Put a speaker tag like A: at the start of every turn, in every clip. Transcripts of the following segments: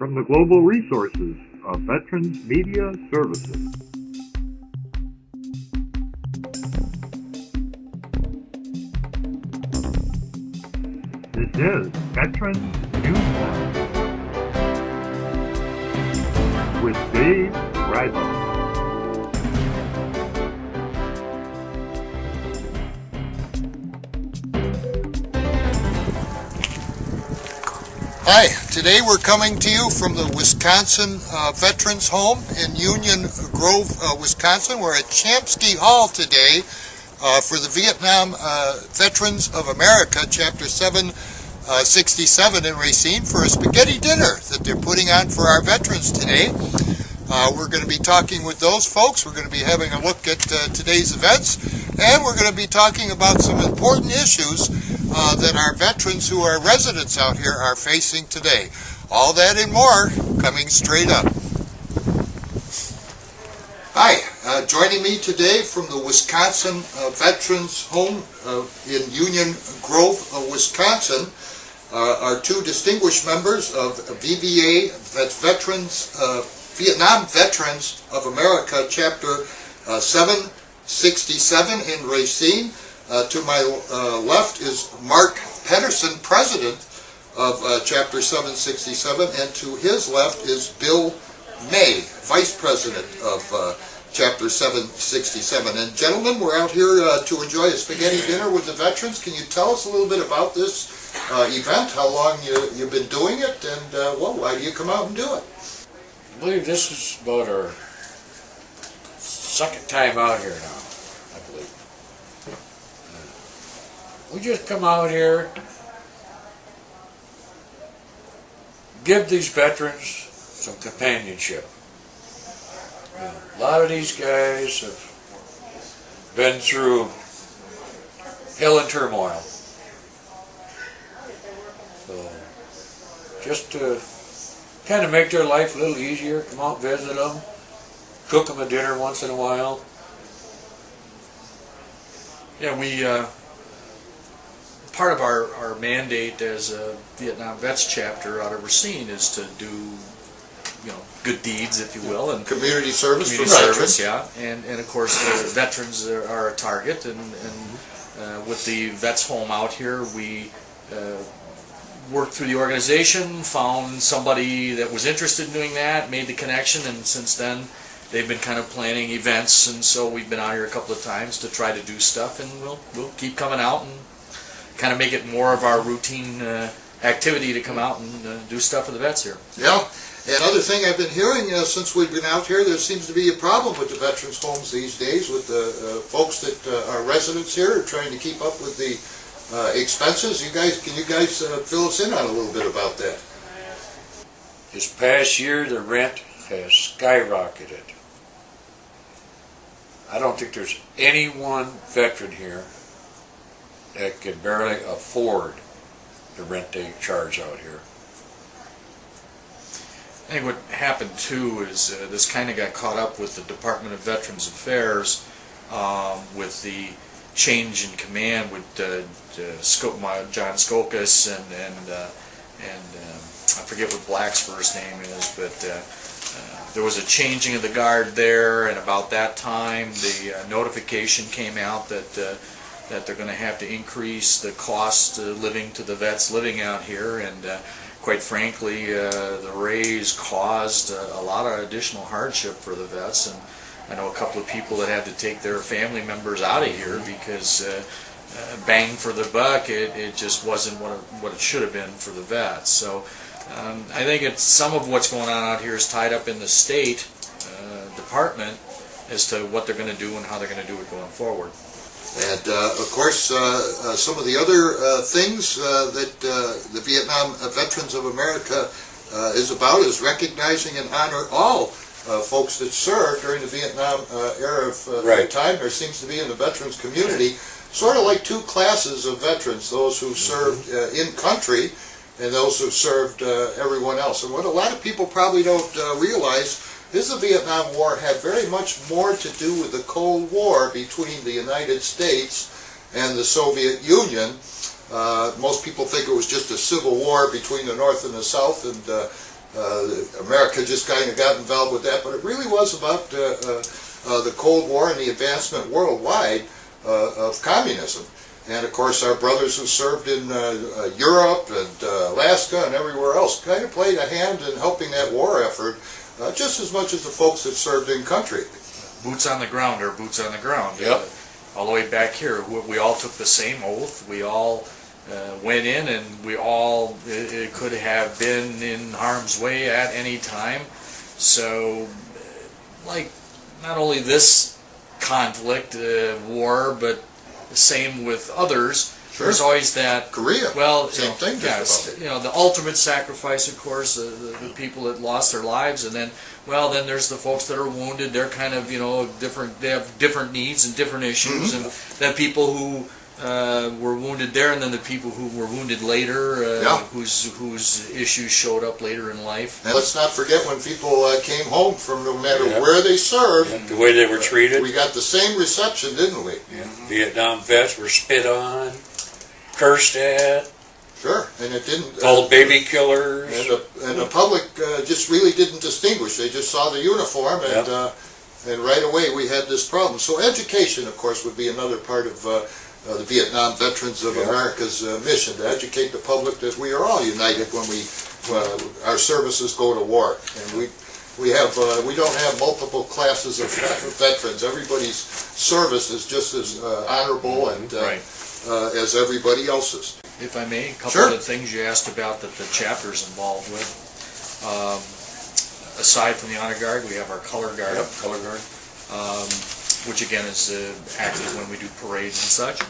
A: from the global resources of Veterans Media Services. This is Veterans Newsline with Dave Rival.
B: Hi, today we're coming to you from the Wisconsin Veterans Home in Union Grove, Wisconsin. We're at Champsky Hall today for the Vietnam Veterans of America, Chapter 767 in Racine, for a spaghetti dinner that they're putting on for our veterans today. We're going to be talking with those folks. We're going to be having a look at today's events, and we're going to be talking about some important issues that our veterans who are residents out here are facing today. All that and more coming straight up. Hi, joining me today from the Wisconsin Veterans Home in Union Grove, Wisconsin, are two distinguished members of VVA, that's Vietnam Veterans of America, Chapter 767 in Racine. To my left is Mark Pedersen, President of Chapter 767, and to his left is Bill May, Vice President of Chapter 767. And gentlemen, we're out here to enjoy a spaghetti dinner with the veterans. Can you tell us a little bit about this event, how long you've been doing it, and why do you come out and do it?
C: I believe this is about our second time out here now, I believe. We just come out here, give these veterans some companionship. A lot of these guys have been through hell and turmoil. So, just to kind of make their life a little easier, come out, visit them, cook them a dinner once in a while.
D: Yeah, we part of our mandate as a Vietnam Vets chapter out of Racine is to do, good deeds, if you will, and
B: community service.
D: Community service, yeah, and of course the veterans are a target, and with the Vets Home out here, we worked through the organization, found somebody that was interested in doing that, made the connection, and since then they've been kind of planning events, and so we've been out here a couple of times to try to do stuff, and we'll keep coming out and kind of make it more of our routine activity to come out and do stuff for the vets here.
B: Yeah, and other thing I've been hearing since we've been out here, there seems to be a problem with the veterans' homes these days with the folks that are residents here trying to keep up with the expenses. Can you guys fill us in on a little bit about that?
C: This past year, the rent has skyrocketed. I don't think there's any one veteran here that can barely afford the rent they charge out here.
D: I think what happened too is this kind of got caught up with the Department of Veterans Affairs with the change in command with John Skokas and I forget what Black's first name is, but there was a changing of the guard there, and about that time the notification came out that they're going to have to increase the cost of living to the vets living out here, and quite frankly the raise caused a lot of additional hardship for the vets, and I know a couple of people that had to take their family members out of here because bang for the buck, it just wasn't what it should have been for the vets. So I think some of what's going on out here is tied up in the state department as to what they're going to do and how they're going to do it going forward.
B: And of course, some of the other things that the Vietnam Veterans of America is about is recognizing and honor all folks that served during the Vietnam era of time. There seems to be in the veterans community sort of like two classes of veterans, those who served in country and those who served everyone else. And what a lot of people probably don't realize is the Vietnam War had very much more to do with the Cold War between the United States and the Soviet Union. Most people think it was just a civil war between the North and the South, and America just kind of got involved with that, but it really was about the Cold War and the advancement worldwide of communism. And of course our brothers who served in Europe and Alaska and everywhere else kind of played a hand in helping that war effort just as much as the folks that served in country.
D: Boots on the ground are boots on the ground.
C: Yep.
D: All the way back here, we all took the same oath. We all went in, and we all it could have been in harm's way at any time. So, like, not only this conflict, war, but the same with others.
B: Sure.
D: There's always that.
B: Korea.
D: Well,
B: same thing.
D: Yes, the ultimate sacrifice, of course, the people that lost their lives, and then, well, then there's the folks that are wounded. They're kind of, different. They have different needs and different issues, and then people who were wounded there, and then the people who were wounded later, whose issues showed up later in life.
B: And let's not forget when people came home from no matter where they served.
E: The way they were treated.
B: We got the same reception, didn't we?
E: Yeah. Vietnam vets were spit on, cursed at.
B: Sure, and it didn't.
E: Called baby killers.
B: And the public just really didn't distinguish. They just saw the uniform, and right away we had this problem. So education, of course, would be another part of the Vietnam Veterans of America's mission, to educate the public that we are all united when our services go to war. And we don't have multiple classes of veterans. Everybody's service is just as honorable and as everybody else's.
D: If I may, a couple of the things you asked about that the chapter's involved with. Aside from the honor guard, we have our color guard.
E: Yep, color guard.
D: Which again is active when we do parades and such.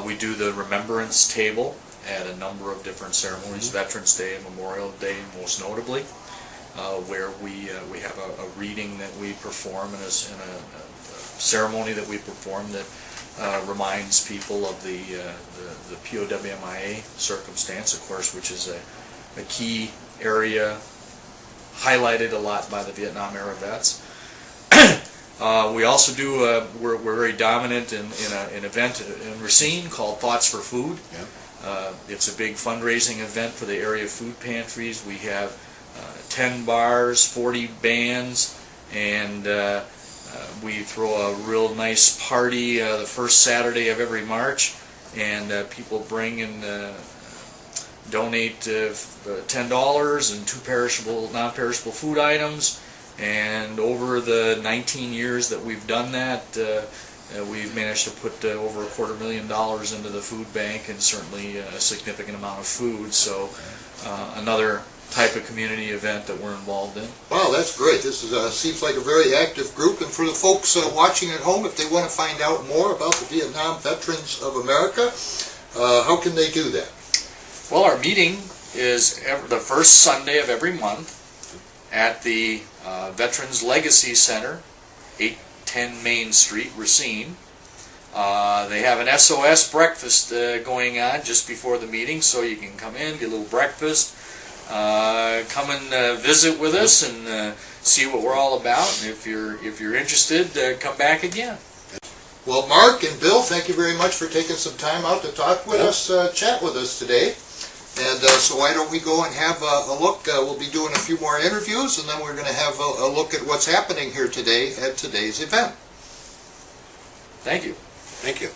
D: We do the remembrance table at a number of different ceremonies, Veterans Day and Memorial Day most notably, where we have a reading that we perform and a ceremony that we perform that reminds people of the POWMIA circumstance, of course, which is a key area highlighted a lot by the Vietnam era vets. We also do, we're very dominant in an event in Racine called Thoughts for Food.
E: Yeah.
D: It's a big fundraising event for the area food pantries. We have 10 bars, 40 bands, and we throw a real nice party the first Saturday of every March, and people bring and donate $10 and 2 perishable, non-perishable food items. And over the 19 years that we've done that, we've managed to put over $250,000 into the food bank, and certainly a significant amount of food. So another type of community event that we're involved in.
B: Wow, that's great. This seems like a very active group. And for the folks watching at home, if they want to find out more about the Vietnam Veterans of America, how can they do that?
D: Well, our meeting is the first Sunday of every month at the Veterans Legacy Center, 810 Main Street, Racine. They have an SOS breakfast going on just before the meeting, so you can come in, get a little breakfast, come and visit with us and see what we're all about. And if you're interested, come back again.
B: Well, Mark and Bill, thank you very much for taking some time out to talk with us, chat with us today. And so why don't we go and have a look. We'll be doing a few more interviews, and then we're going to have a look at what's happening here today at today's event.
D: Thank you.
B: Thank you.